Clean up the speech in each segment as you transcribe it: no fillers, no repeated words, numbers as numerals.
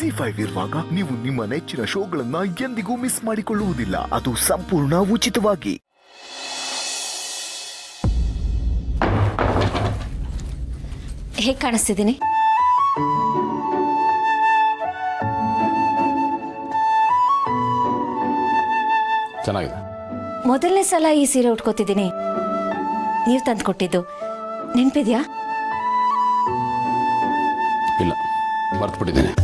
ZEE5 ಇರುವಾಗ ನೀವು ನಿಮ್ಮ ನೆಚ್ಚಿನ ಶೋಗಳನ್ನ ಎಂದಿಗೂ ಮಿಸ್ ಮಾಡಿಕೊಳ್ಳುವುದಿಲ್ಲ. ಅದು ಸಂಪೂರ್ಣ ಉಚಿತವಾಗಿ. ಹೇಗೆ ಕಾಣಿಸ್ತಿದ್ದೀನಿ? ಚೆನ್ನಾಗಿದೆ. ಮೊದಲನೇ ಸಲ ಈ ಸೀರೆ ಉಟ್ಕೋತಿದ್ದೀನಿ. ನೀವು ತಂದು ಕೊಟ್ಟಿದ್ದು ನೆನಪಿದ್ಯಾ? ಇಲ್ಲ, ಮರ್ತ್ಬಿಟ್ಟಿದ್ದೀನಿ.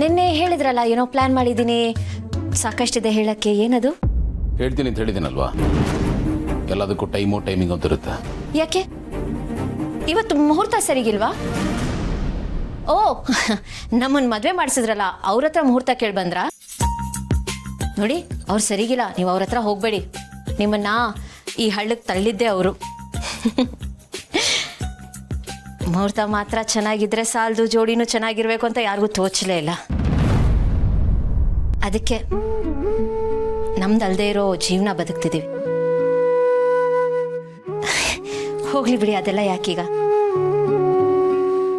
ನಿನ್ನೆ ಹೇಳಿದ್ರಲ್ಲ, ಏನೋ ಪ್ಲಾನ್ ಮಾಡಿದ್ದೀನಿ, ಸಾಕಷ್ಟಿದೆ ಹೇಳಕ್ಕೆ. ಏನದು? ಹೇಳ್ತೀನಿ ಅಂತ ಹೇಳಿದ್ದೀನಲ್ವಾ, ಎಲ್ಲದಕ್ಕೂ ಟೈಮಿಂಗ್ ಅಂತ ಇರುತ್ತೆ. ಯಾಕೆ ಇವತ್ತು ಮುಹೂರ್ತ ಸರಿಗಿಲ್ವಾ? ಓ, ನಮ್ಮನ್ನು ಮದುವೆ ಮಾಡಿಸಿದ್ರಲ್ಲ, ಅವ್ರ ಹತ್ರ ಮುಹೂರ್ತ ಕೇಳಿ ಬಂದ್ರ? ನೋಡಿ, ಅವ್ರು ಸರಿಗಿಲ್ಲ, ನೀವು ಅವ್ರ ಹತ್ರ ಹೋಗಬೇಡಿ. ನಿಮ್ಮನ್ನ ಈ ಹಳ್ಳಕ್ಕೆ ತಳ್ಳಿದ್ದೆ ಅವರು. ಮುಹೂರ್ತ ಮಾತ್ರ ಚೆನ್ನಾಗಿದ್ರೆ ಸಾಲದು, ಜೋಡಿನೂ ಚೆನ್ನಾಗಿರ್ಬೇಕು ಅಂತ ಯಾರಿಗೂ ತೋಚಲೇ ಇಲ್ಲ. ಅದಕ್ಕೆ ನಮ್ದಲ್ದೇ ಇರೋ ಜೀವನ ಬದುಕ್ತಿದ್ದೀವಿ. ಹೋಗ್ಲಿ ಬಿಡಿ, ಅದೆಲ್ಲ ಯಾಕೀಗ.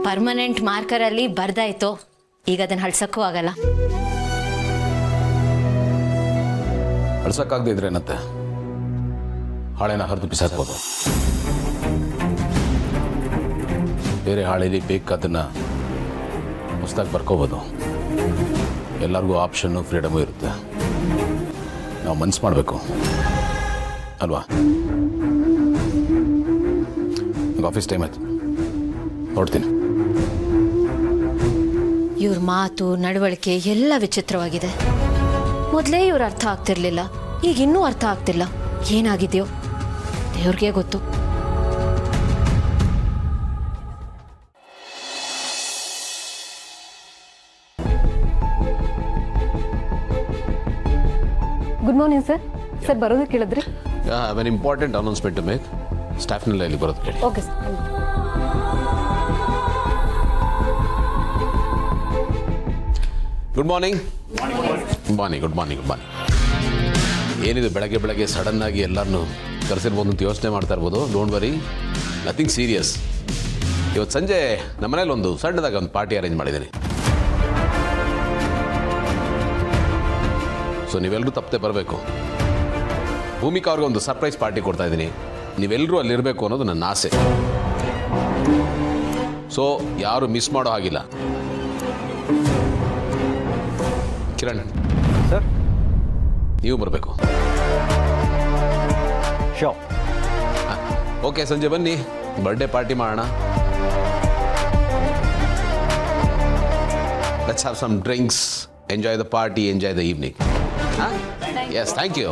ಪರ್ಮನೆಂಟ್ ಮಾರ್ಕರಲ್ಲಿ ಬರ್ದಾಯ್ತು, ಈಗ ಅದನ್ನು ಹಳ್ಸಕ್ಕೂ ಆಗಲ್ಲ. ಅಳ್ಸಕ್ಕಾಗದೇ ಇದ್ರೆ ಏನತ್ತೆ, ಹಾಳೆನ ಹರಿದು ಬಿಸಾಕ್ಬೋದು. ಬೇರೆ ಹಾಳೆಯಲ್ಲಿ ಬೇಕಾದನ್ನ ಹೊಸದಾಗಿ ಬರ್ಕೋಬೋದು. ಎಲ್ಲರಿಗೂ ಆಪ್ಷನ್ನು ಫ್ರೀಡಮು ಇರುತ್ತೆ. ನಾವು ಮನ್ಸು ಮಾಡಬೇಕು ಅಲ್ವಾ? ಈಗ ಆಫೀಸ್ ಟೈಮ್ ಆಯ್ತು, ಹೊರಡ್ತೀನಿ. ಇವ್ರ ಮಾತು ನಡವಳಿಕೆ ಎಲ್ಲ ವಿಚಿತ್ರವಾಗಿದೆ. ಮೊದಲೇ ಇವ್ರ ಅರ್ಥ ಆಗ್ತಿರ್ಲಿಲ್ಲ, ಈಗ ಇನ್ನೂ ಅರ್ಥ ಆಗ್ತಿಲ್ಲ. ಏನಾಗಿದೆಯೋ ದೇವ್ರಿಗೆ ಗೊತ್ತು. Good morning sir. ಸರ್ ಬರೋದಕ್ಕೆ ಕೇಳಿದ್ರಿ? I have an important announcement to make. ಸ್ಟಾಫ್ನೆಲ್ಲ ಇಲ್ಲಿ ಬರೋದು ಕೇಳಿ. Okay sir. Good morning. Good morning. ಏನಿದೆ ಬೆಳಗ್ಗೆ ಸಡನ್ನಾಗಿ ಎಲ್ಲರನ್ನೂ ಕರೆಸಿರ್ಬೋದು ಅಂತ ಯೋಚನೆ ಮಾಡ್ತಾ ಇರ್ಬೋದು. Don't worry, nothing serious. ಇವತ್ತು ಸಂಜೆ ನಮ್ಮ ಮನೇಲಿ ಒಂದು ಸಣ್ಣದಾಗಿ ಒಂದು ಪಾರ್ಟಿ ಅರೇಂಜ್ ಮಾಡಿದ್ದೀನಿ. ಸೊ ನೀವೆಲ್ಲರೂ ತಪ್ಪದೆ ಬರಬೇಕು. ಭೂಮಿಕಾ ಅವ್ರಿಗೆ ಒಂದು ಸರ್ಪ್ರೈಸ್ ಪಾರ್ಟಿ ಕೊಡ್ತಾ ಇದ್ದೀನಿ. ನೀವೆಲ್ಲರೂ ಅಲ್ಲಿರಬೇಕು ಅನ್ನೋದು ನನ್ನ ಆಸೆ. ಸೊ ಯಾರು ಮಿಸ್ ಮಾಡೋ ಹಾಗಿಲ್ಲ. ಕಿರಣ್ ಸರ್, ನೀವು ಬರಬೇಕು. ಶೋರ್. ಓಕೆ, ಸಂಜೆ ಬನ್ನಿ, ಬರ್ಡೇ ಪಾರ್ಟಿ ಮಾಡೋಣ. Let's have some drinks, enjoy the party, enjoy the evening. Yes, thank you.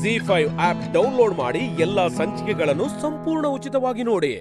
ZEE5 app download ಮಾಡಿ ಎಲ್ಲಾ ಸಂಚಿಕೆಗಳನ್ನು ಸಂಪೂರ್ಣ ಉಚಿತವಾಗಿ ನೋಡಿ.